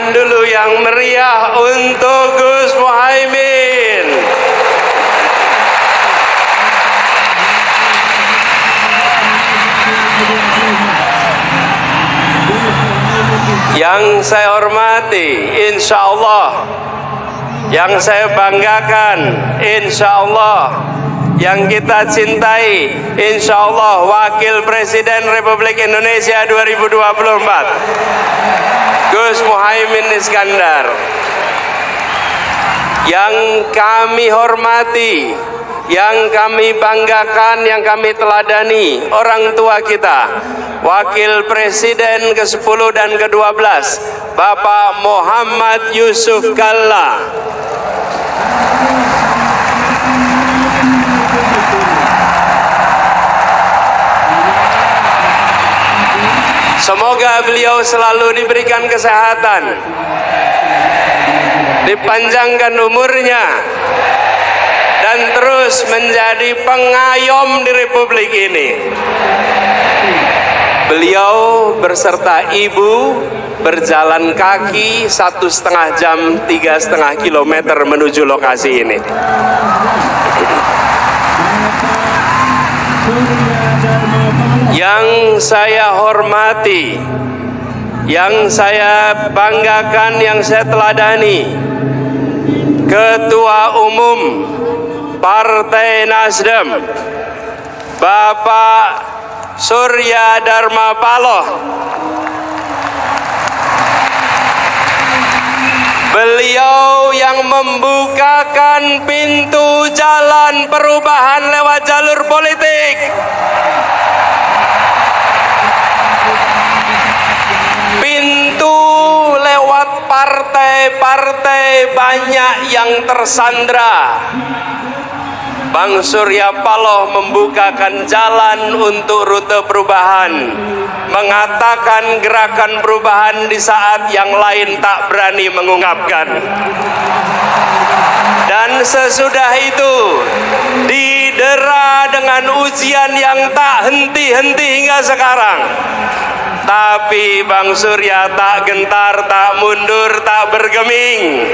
tangan dulu yang meriah untuk Gus Muhaimin. Yang saya hormati, insya Allah, yang saya banggakan, insya Allah, yang kita cintai, insya Allah, Wakil Presiden Republik Indonesia 2024, Gus Muhaimin Iskandar. Yang kami hormati, yang kami banggakan, yang kami teladani, orang tua kita, Wakil Presiden ke-10 dan ke-12, Bapak Muhammad Yusuf Kalla. Semoga beliau selalu diberikan kesehatan, dipanjangkan umurnya, dan terus menjadi pengayom di Republik ini. Beliau berserta ibu berjalan kaki 1,5 jam 3,5 kilometer menuju lokasi ini. Yang saya hormati, yang saya banggakan, yang saya teladani, Ketua Umum Partai Nasdem, Bapak Surya Dharma Paloh. Beliau yang membukakan pintu jalan perubahan lewat jalur politik. Pintu lewat partai-partai banyak yang tersandra. Bang Surya Paloh membukakan jalan untuk rute perubahan, mengatakan gerakan perubahan di saat yang lain tak berani mengungkapkan. Dan sesudah itu didera dengan ujian yang tak henti-henti hingga sekarang. Tapi Bang Surya tak gentar, tak mundur, tak bergeming.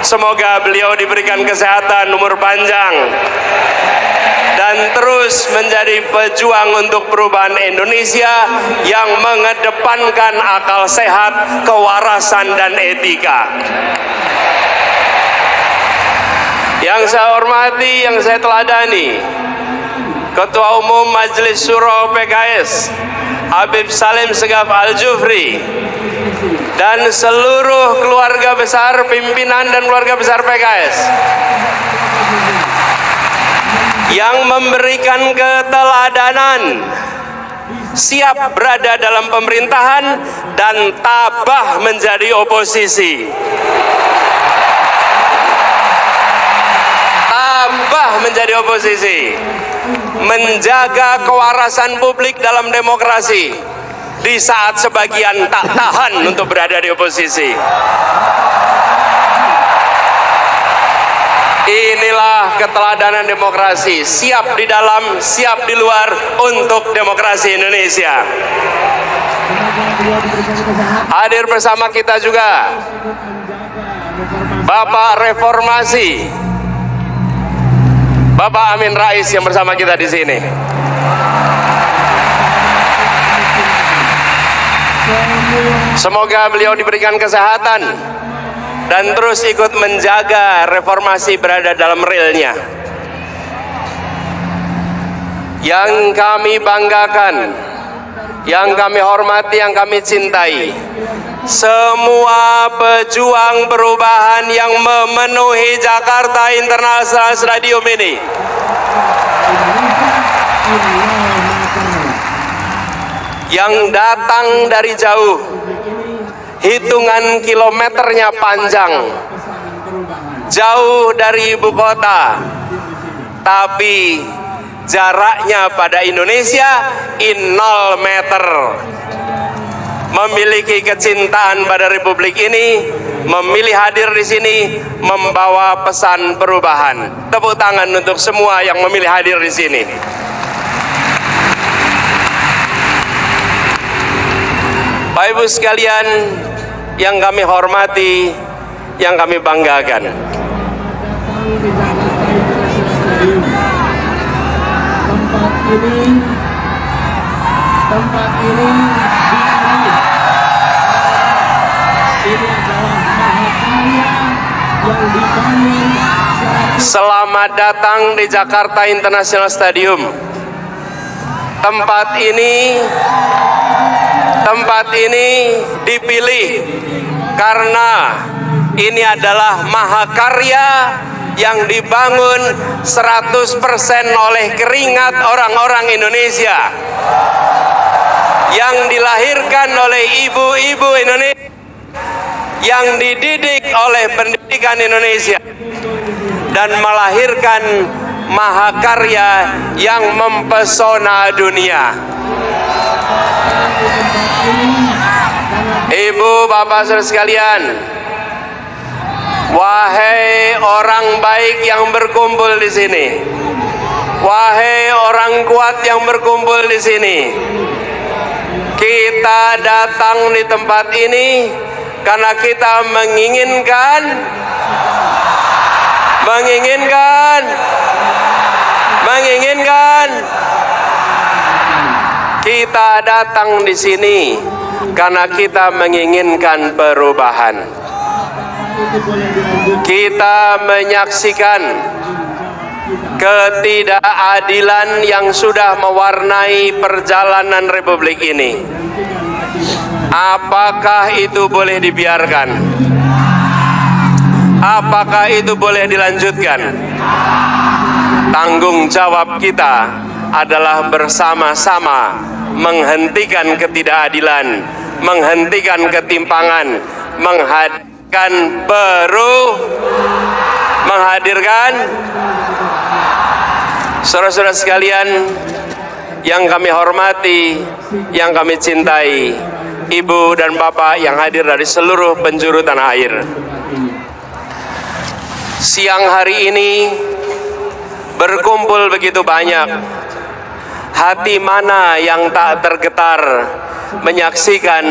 Semoga beliau diberikan kesehatan, umur panjang, dan terus menjadi pejuang untuk perubahan Indonesia yang mengedepankan akal sehat, kewarasan, dan etika. Yang saya hormati, yang saya teladani, Ketua Umum Majelis Syuro PKS Habib Salim Segaf Al-Jufri, dan seluruh keluarga besar pimpinan dan keluarga besar PKS yang memberikan keteladanan, siap berada dalam pemerintahan dan tabah menjadi oposisi. Tabah menjadi oposisi, menjaga kewarasan publik dalam demokrasi di saat sebagian tak tahan untuk berada di oposisi. Inilah keteladanan demokrasi, siap di dalam, siap di luar untuk demokrasi Indonesia. Hadir bersama kita juga Bapak Reformasi, Bapak Amin Rais yang bersama kita di sini. Semoga beliau diberikan kesehatan dan terus ikut menjaga reformasi berada dalam realnya. Yang kami banggakan, yang kami hormati, yang kami cintai, semua pejuang perubahan yang memenuhi Jakarta International Stadium ini, yang datang dari jauh, hitungan kilometernya panjang, jauh dari ibu kota, tapi jaraknya pada Indonesia 0 meter. Memiliki kecintaan pada Republik ini, memilih hadir di sini, membawa pesan perubahan. Tepuk tangan untuk semua yang memilih hadir di sini. Bapak Ibu sekalian yang kami hormati, yang kami banggakan. Tempat ini adalah mahakarya yang dibangun. Selamat datang di Jakarta International Stadium. Tempat ini dipilih karena ini adalah mahakarya yang dibangun 100% oleh keringat orang-orang Indonesia, yang dilahirkan oleh ibu-ibu Indonesia, yang dididik oleh pendidikan Indonesia, dan melahirkan mahakarya yang mempesona dunia. Ibu, bapak, saudara sekalian, wahai orang baik yang berkumpul di sini, wahai orang kuat yang berkumpul di sini, kita datang di tempat ini karena kita menginginkan kita datang di sini karena kita menginginkan perubahan. Kita menyaksikan ketidakadilan yang sudah mewarnai perjalanan Republik ini. Apakah itu boleh dibiarkan? Apakah itu boleh dilanjutkan? Tanggung jawab kita adalah bersama-sama menghentikan ketidakadilan, menghentikan ketimpangan, menghadirkan saudara-saudara sekalian yang kami hormati, yang kami cintai, ibu dan bapak yang hadir dari seluruh penjuru tanah air. Siang hari ini berkumpul begitu banyak. Hati mana yang tak tergetar menyaksikan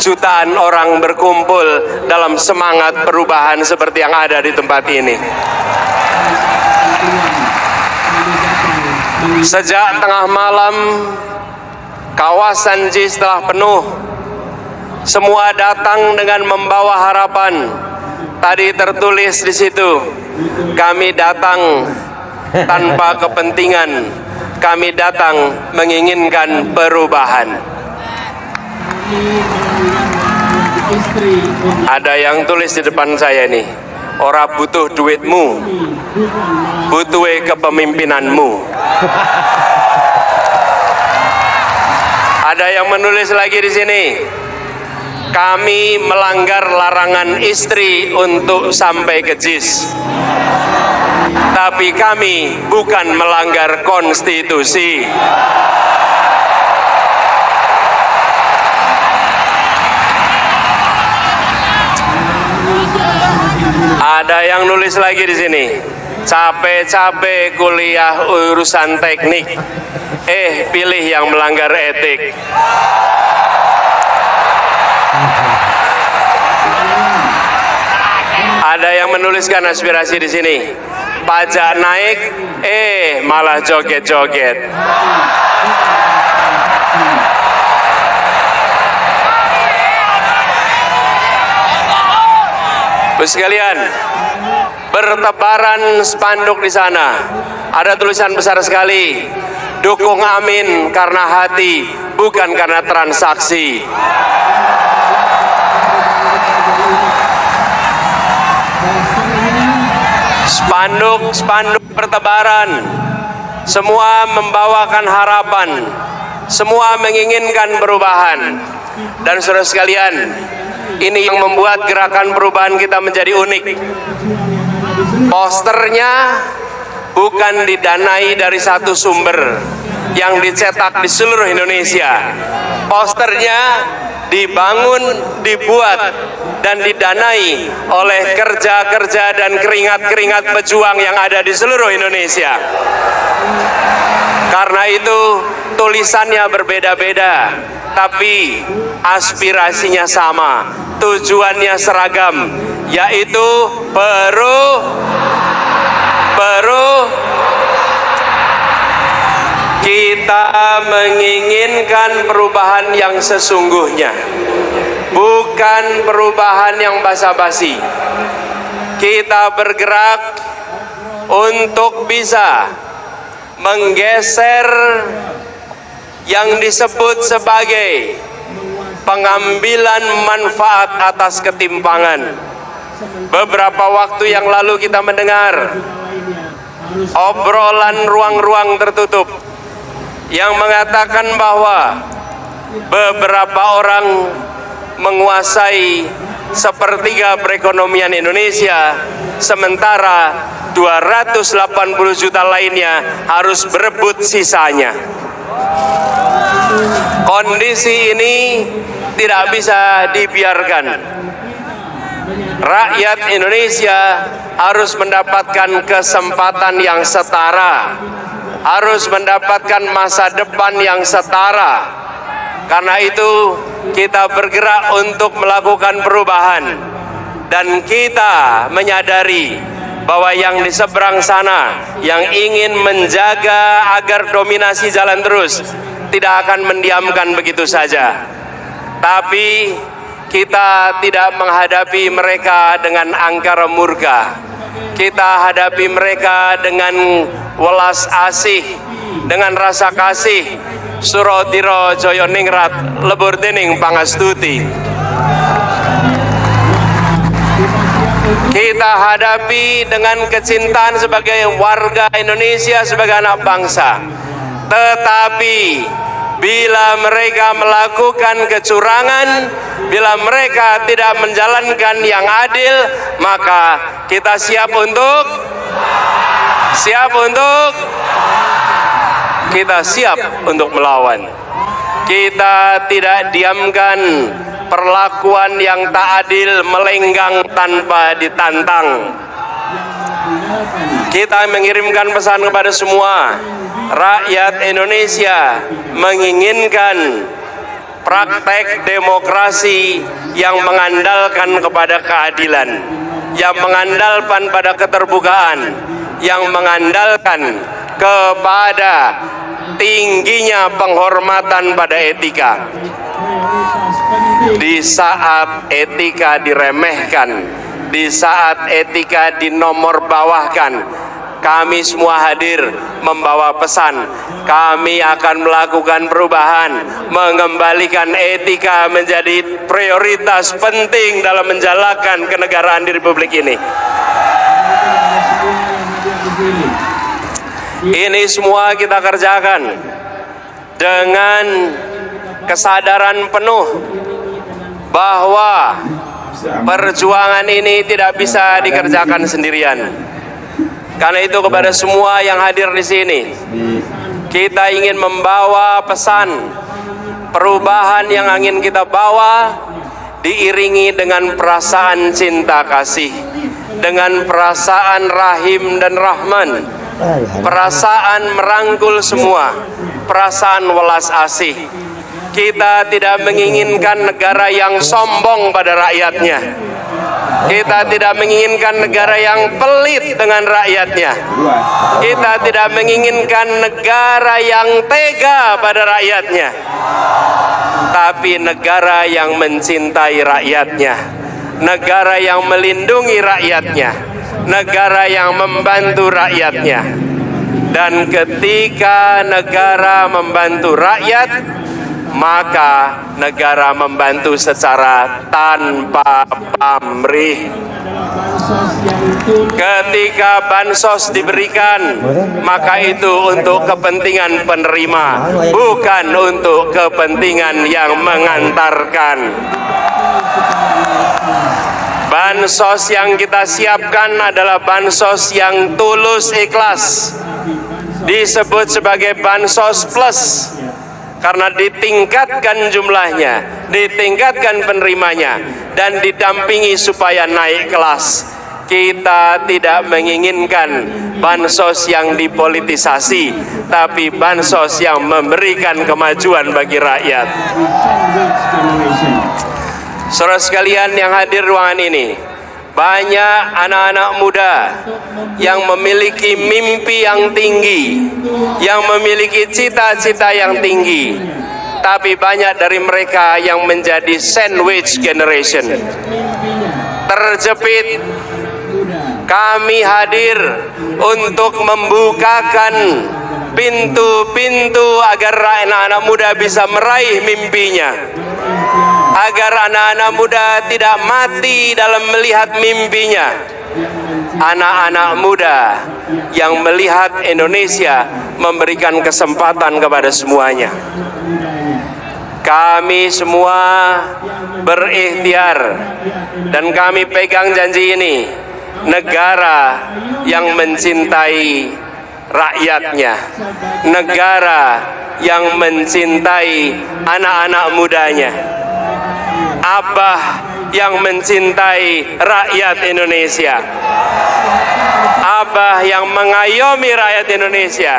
jutaan orang berkumpul dalam semangat perubahan seperti yang ada di tempat ini. Sejak tengah malam, kawasan JIS telah penuh. Semua datang dengan membawa harapan. Tadi tertulis di situ, kami datang tanpa kepentingan, kami datang menginginkan perubahan. Ada yang tulis di depan saya nih, ora butuh duitmu, butuh kepemimpinanmu. Ada yang menulis lagi di sini, kami melanggar larangan istri untuk sampai ke JIS, tapi kami bukan melanggar konstitusi. Ada yang nulis lagi di sini, capek-capek kuliah urusan teknik, pilih yang melanggar etik. Ada yang menuliskan aspirasi di sini, pajak naik, malah joget-joget. Bapak sekalian, bertebaran spanduk di sana. Ada tulisan besar sekali, dukung Amin karena hati, bukan karena transaksi. Spanduk bertebaran, semua membawakan harapan, semua menginginkan perubahan. Dan saudara sekalian, ini yang membuat gerakan perubahan kita menjadi unik. Posternya bukan didanai dari satu sumber yang dicetak di seluruh Indonesia. Posternya dibangun, dibuat, dan didanai oleh kerja-kerja dan keringat-keringat pejuang yang ada di seluruh Indonesia. Karena itu tulisannya berbeda-beda, tapi aspirasinya sama, tujuannya seragam, yaitu kita menginginkan perubahan yang sesungguhnya, bukan perubahan yang basa-basi. Kita bergerak untuk bisa menggeser yang disebut sebagai pengambilan manfaat atas ketimpangan. Beberapa waktu yang lalu kita mendengar obrolan ruang-ruang tertutup yang mengatakan bahwa beberapa orang menguasai sepertiga perekonomian Indonesia, sementara 280 juta lainnya harus berebut sisanya. Kondisi ini tidak bisa dibiarkan. Rakyat Indonesia harus mendapatkan kesempatan yang setara, harus mendapatkan masa depan yang setara. Karena itu kita bergerak untuk melakukan perubahan, dan kita menyadari bahwa yang di seberang sana yang ingin menjaga agar dominasi jalan terus tidak akan mendiamkan begitu saja. Tapi kita tidak menghadapi mereka dengan angkara murka. Kita hadapi mereka dengan welas asih, dengan rasa kasih. Surodiro Joyoningrat lebur dening pangastuti. Kita hadapi dengan kecintaan sebagai warga Indonesia, sebagai anak bangsa. Tetapi bila mereka melakukan kecurangan, bila mereka tidak menjalankan yang adil, maka kita siap untuk melawan. Kita tidak diamkan perlakuan yang tak adil melenggang tanpa ditantang. Kita mengirimkan pesan kepada semua rakyat Indonesia, menginginkan praktek demokrasi yang mengandalkan kepada keadilan, yang mengandalkan pada keterbukaan, yang mengandalkan kepada tingginya penghormatan pada etika. Di saat etika diremehkan, di saat etika dinomorbawahkan, kami semua hadir membawa pesan. Kami akan melakukan perubahan, mengembalikan etika menjadi prioritas penting dalam menjalankan kenegaraan di Republik ini. Ini semua kita kerjakan dengan kesadaran penuh bahwa perjuangan ini tidak bisa dikerjakan sendirian. Karena itu kepada semua yang hadir di sini, kita ingin membawa pesan perubahan yang ingin kita bawa diiringi dengan perasaan cinta kasih, dengan perasaan rahim dan rahman, perasaan merangkul semua, perasaan welas asih. Kita tidak menginginkan negara yang sombong pada rakyatnya. Kita tidak menginginkan negara yang pelit dengan rakyatnya. Kita tidak menginginkan negara yang tega pada rakyatnya, tapi negara yang mencintai rakyatnya, negara yang melindungi rakyatnya, negara yang membantu rakyatnya. Dan ketika negara membantu rakyat, maka negara membantu secara tanpa pamrih. Ketika bansos diberikan, maka itu untuk kepentingan penerima, bukan untuk kepentingan yang mengantarkan. Bansos yang kita siapkan adalah bansos yang tulus ikhlas, disebut sebagai bansos plus. karena ditingkatkan jumlahnya, ditingkatkan penerimanya, dan didampingi supaya naik kelas. Kita tidak menginginkan bansos yang dipolitisasi, tapi bansos yang memberikan kemajuan bagi rakyat. Saudara sekalian yang hadir ruangan ini, banyak anak-anak muda yang memiliki mimpi yang tinggi, yang memiliki cita-cita yang tinggi, tapi banyak dari mereka yang menjadi sandwich generation, terjepit. Kami hadir untuk membukakan pintu-pintu agar anak-anak muda bisa meraih mimpinya, agar anak-anak muda tidak mati dalam melihat mimpinya. Anak-anak muda yang melihat Indonesia memberikan kesempatan kepada semuanya. Kami semua berikhtiar dan kami pegang janji ini. Negara yang mencintai rakyatnya, negara yang mencintai anak-anak mudanya, Abah yang mencintai rakyat Indonesia, Abah yang mengayomi rakyat Indonesia,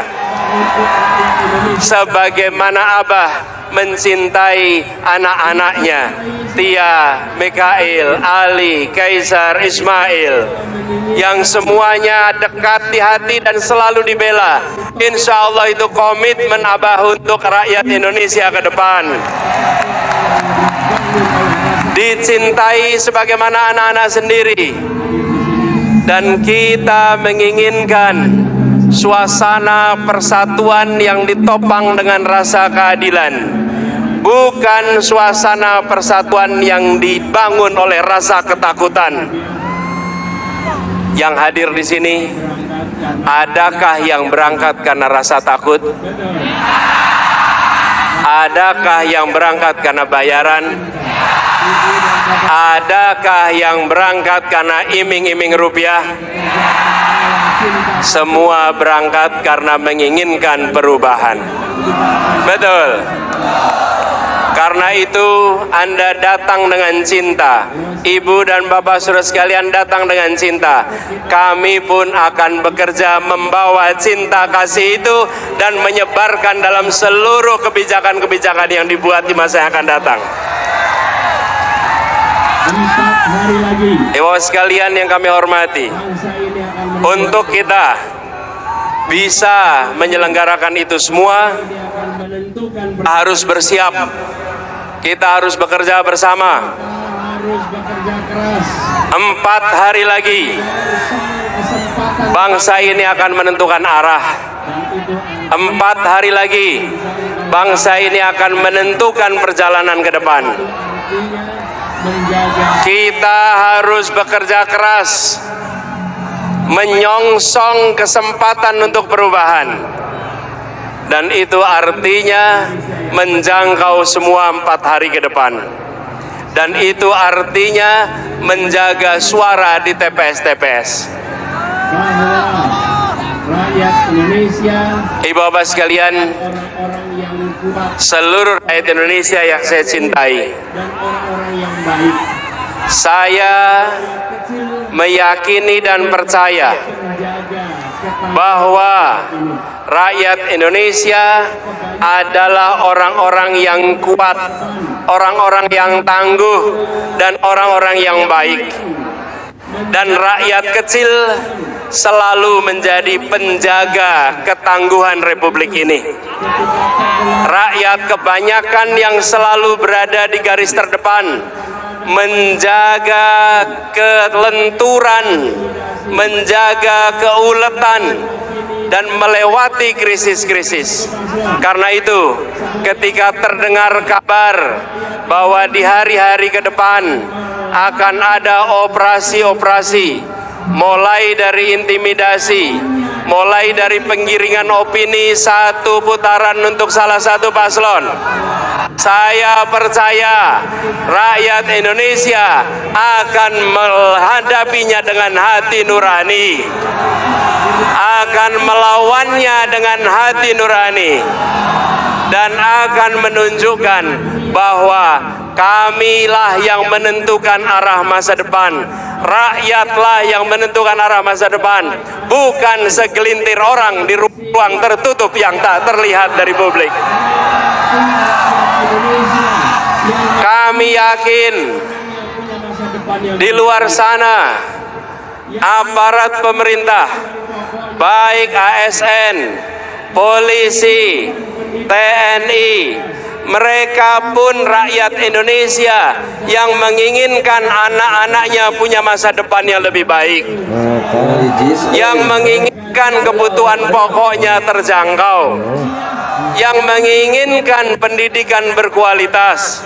sebagaimana Abah mencintai anak-anaknya, Tia, Mikail, Ali, Kaisar, Ismail, yang semuanya dekat di hati dan selalu dibela. Insya Allah itu komitmen Abah untuk rakyat Indonesia ke depan. Dicintai sebagaimana anak-anak sendiri, dan kita menginginkan suasana persatuan yang ditopang dengan rasa keadilan, bukan suasana persatuan yang dibangun oleh rasa ketakutan. Yang hadir di sini, adakah yang berangkat karena rasa takut? Adakah yang berangkat karena bayaran? Adakah yang berangkat karena iming-iming rupiah? Semua berangkat karena menginginkan perubahan. Betul. Karena itu Anda datang dengan cinta, Ibu dan Bapak saudara sekalian datang dengan cinta. Kami pun akan bekerja membawa cinta kasih itu dan menyebarkan dalam seluruh kebijakan-kebijakan yang dibuat di masa yang akan datang. 4 hari lagi. Ibu sekalian yang kami hormati, untuk kita bisa menyelenggarakan itu semua, harus bersiap. Kita harus bekerja bersama. 4 hari lagi bangsa ini akan menentukan arah. 4 hari lagi bangsa ini akan menentukan perjalanan ke depan. Kita harus bekerja keras, menyongsong kesempatan untuk perubahan, dan itu artinya menjangkau semua 4 hari ke depan, dan itu artinya menjaga suara di TPS-TPS. Rakyat Indonesia, Ibu bapak sekalian, orang-orang yang kuat seluruh rakyat Indonesia yang saya cintai, dan orang-orang yang baik, saya meyakini dan percaya bahwa rakyat Indonesia adalah orang-orang yang kuat, orang-orang yang tangguh, dan orang-orang yang baik. Dan rakyat kecil selalu menjadi penjaga ketangguhan Republik ini. Rakyat kebanyakan yang selalu berada di garis terdepan, menjaga kelenturan, menjaga keuletan, dan melewati krisis-krisis. Karena itu, ketika terdengar kabar bahwa di hari-hari ke depan akan ada operasi-operasi, mulai dari intimidasi, mulai dari penggiringan opini satu putaran untuk salah satu paslon, saya percaya rakyat Indonesia akan menghadapinya dengan hati nurani, akan melawannya dengan hati nurani. dan akan menunjukkan bahwa kamilah yang menentukan arah masa depan. Rakyatlah yang menentukan arah masa depan, bukan segelintir orang di ruang tertutup yang tak terlihat dari publik. Kami yakin di luar sana aparat pemerintah, baik ASN, polisi, TNI, mereka pun rakyat Indonesia yang menginginkan anak-anaknya punya masa depan yang lebih baik, yang menginginkan kebutuhan pokoknya terjangkau, yang menginginkan pendidikan berkualitas,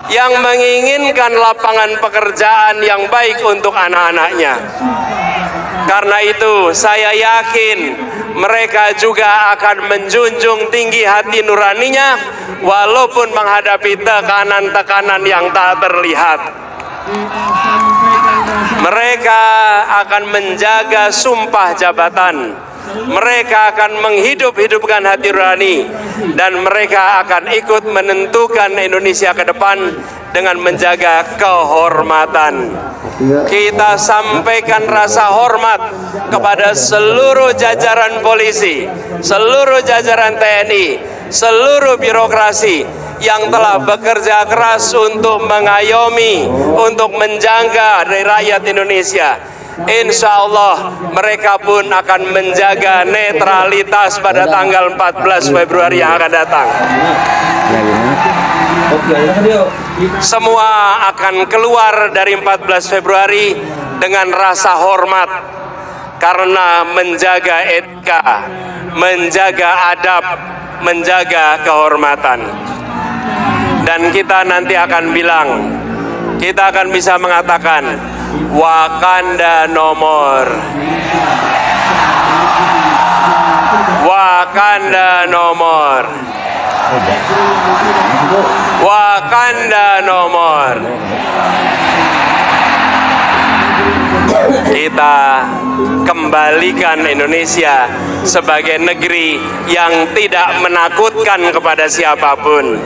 yang menginginkan lapangan pekerjaan yang baik untuk anak-anaknya. Karena itu saya yakin mereka juga akan menjunjung tinggi hati nuraninya walaupun menghadapi tekanan-tekanan yang tak terlihat. Mereka akan menjaga sumpah jabatan, mereka akan menghidup-hidupkan hati nurani, dan mereka akan ikut menentukan Indonesia ke depan dengan menjaga kehormatan. Kita sampaikan rasa hormat kepada seluruh jajaran polisi, seluruh jajaran TNI, seluruh birokrasi yang telah bekerja keras untuk mengayomi, untuk menjaga dari rakyat Indonesia. Insya Allah mereka pun akan menjaga netralitas pada tanggal 14 Februari yang akan datang. Semua akan keluar dari 14 Februari dengan rasa hormat karena menjaga etika, menjaga adab, menjaga kehormatan. Dan kita nanti akan bilang, kita akan bisa mengatakan Wakanda no more, Wakanda no more, Wakanda no more. Kita kembalikan Indonesia sebagai negeri yang tidak menakutkan kepada siapapun,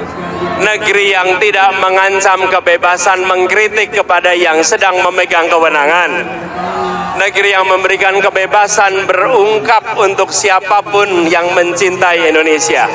negeri yang tidak mengancam kebebasan mengkritik kepada yang sedang memegang kewenangan, negeri yang memberikan kebebasan berungkap untuk siapapun yang mencintai Indonesia.